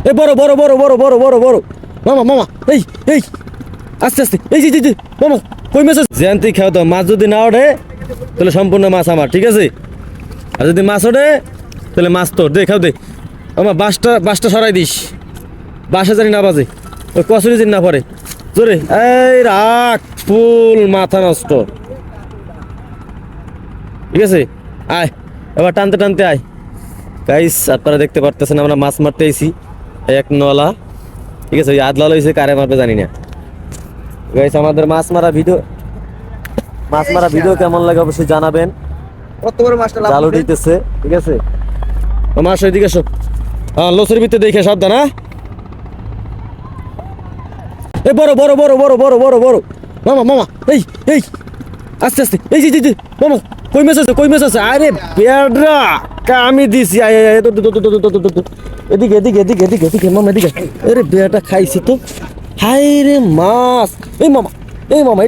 এই বড় বড় বড় বড় বড় বড় বড় মামা মামা এই এই আস্তে আস্তে এই যে মামা কই মাছ আছে জ্যান্তি খাও তো মাছ যদি না ওঠে তাহলে সম্পূর্ণ মাছ আমার ঠিক আছে আর যদি মাছ ওঠে তাহলে মাছ তোর দে খাও দে আমার বাসটা সরাই দিস বাসা জানি না বাজে ওই কচুরি দিন না পরে জোরে এই রাখ ফুল মাথা নষ্ট ঠিক আছে আয় এবার টানতে টানতে আয় গাইস আপনারা দেখতে পারতেছেন আমরা মাছ মারতে আইছি এক নলা ঠিক আছে ওই আদলা লইছে কারে মারবে জানি না গাইস আমাদের মাছ মারা ভিডিও কেমন লাগে অবশ্যই জানাবেন কত বড় মাছটা চালু দিতেছে ঠিক আছে ও মাছ ওইদিকে এসো হ্যাঁ লসের ভিতরে দেখে সাবধান হ্যাঁ এই বড় বড় বড় বড় বড় বড় বড় মামা মামা এই এই আস্তে আস্তে এই যে মামা কই মাছ আছে আরে বেড়া আমি দিছি এদিকে মামা এদিকে আরে বেড়াটা খাইছি তো হাই রে মাছ এই মামা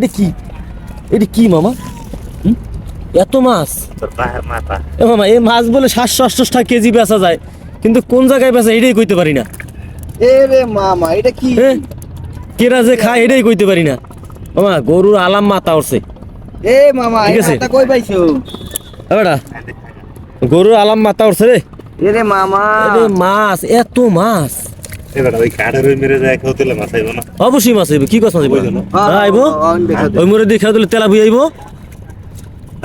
এটা কি মামা এত মাছ এ মামা এই মাছ বলে 700-800 টাকা কেজি বেচা যায় কিন্তু কোন জায়গায় বেচা এটাই কইতে পারি না এ রে মামা এটা কি কেরা যে খায় এটাই কইতে পারি না মামা গরুর আলাম মাথা উঠছে এ মামা ঠিক আছে। এটা কই পাইছো এবারে গরুর আলাম মাথা উঠছে রে এ রে মামা আরে মাছ এত মাছ এবার ওই কাঠের ওই মেরে যায় খেতে মাছ আইব না অবশ্যই মাছ আইব কি কথা আইব আইব ওই মরে দিয়ে খেয়ে দিলে তেলা বুঝে আইব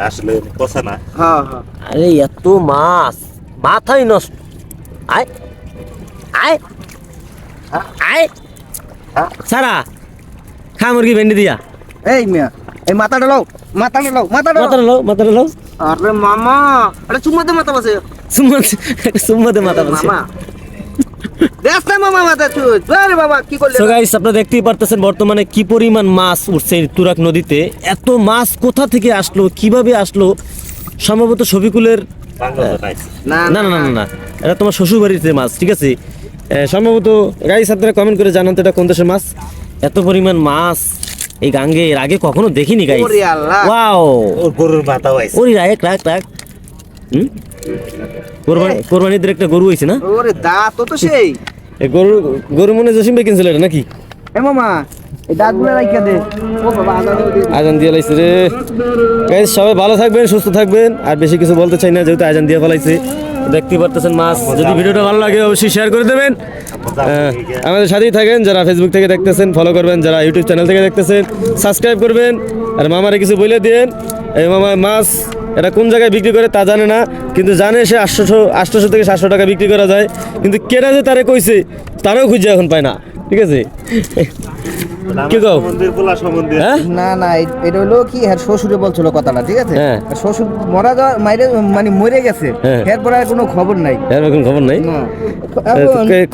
আসলে কষা না হ্যাঁ হ্যাঁ আরে এত মাছ মাথাই নষ্ট আয় আয় আয় সারা খা মুরগি ভেন্ডি দিয়া এই মিয়া এই মাথাটা লও মাথাটা মাথা লো আরে মামা আরে চুম্মাতে মাথা বসে সুম্মাতে মাথা বলছে মামা দেখ না মামা মাথা চুজ আরে বাবা কি করলে সো গাইস আপনারা দেখতেই পারতেছেন বর্তমানে কি পরিমাণ মাছ উঠছে এই তুরাগ নদীতে এত মাছ কোথা থেকে আসলো কিভাবে আসলো সম্ভবত শফিকুলের বাংলা তো নাই না না না না এটা তোমার শ্বশুর বাড়িতে মাছ ঠিক আছে সম্ভবত গাইস আপনারা কমেন্ট করে জানান তো এটা কোন দেশের মাছ এত পরিমাণ মাছ এই গাঙ্গে এর আগে কখনো দেখিনি গাইস ওরে আল্লাহ ওয়াও ওর গরুর মাথা হইছে ওরে রাখ হুম কোরবানিদের একটা গরু হইছে না ওরে দাঁত তো সেই এই গরু মনে জসিম ভাই কিনছিল এটা নাকি এ মামা এই দাঁতগুলো রাইখা দে ও বাবা আজান দিয়ে লাইছে রে গাইস সবাই ভালো থাকবেন সুস্থ থাকবেন আর বেশি কিছু বলতে চাই না যেহেতু আজান দিয়ে ফেলাইছে দেখতে পারতেছেন মাছ যদি ভিডিওটা ভালো লাগে অবশ্যই শেয়ার করে দেবেন আমাদের সাথেই থাকেন যারা ফেসবুক থেকে দেখতেছেন ফলো করবেন যারা ইউটিউব চ্যানেল থেকে দেখতেছেন সাবস্ক্রাইব করবেন আর মামারে কিছু বলে দিন এই মামা মাছ এটা কোন জায়গায় বিক্রি করে তা জানে না কিন্তু জানে সে 800 থেকে 700 টাকা বিক্রি করা যায় কিন্তু কেনা যে তারে কইছে তারাও খুঁজে এখন পায় না ঠিক আছে কি কও মন্দির পোলা সম্বন্ধে হ্যাঁ না না এটা হলো কি হ্যাঁ শ্বশুরে বলছিল কথাটা ঠিক আছে হ্যাঁ। শ্বশুর মারা যাওয়া মানে মরে গেছে হ্যাঁ। এরপর আর কোনো খবর নাই এর কোনো খবর নাই না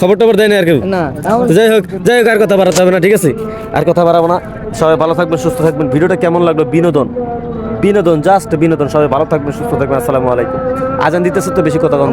খবর টবর দেয় না আর কেউ না তো যাই হোক আর কথা বাড়াতে হবে না ঠিক আছে আর কথা বাড়াবো না সবাই ভালো থাকবেন সুস্থ থাকবেন ভিডিওটা কেমন লাগলো বিনোদন জাস্ট বিনোদন সবাই ভালো থাকবেন সুস্থ থাকবেন আসসালামু আলাইকুম আজান দিতেছে তো বেশি কথা বন্ধ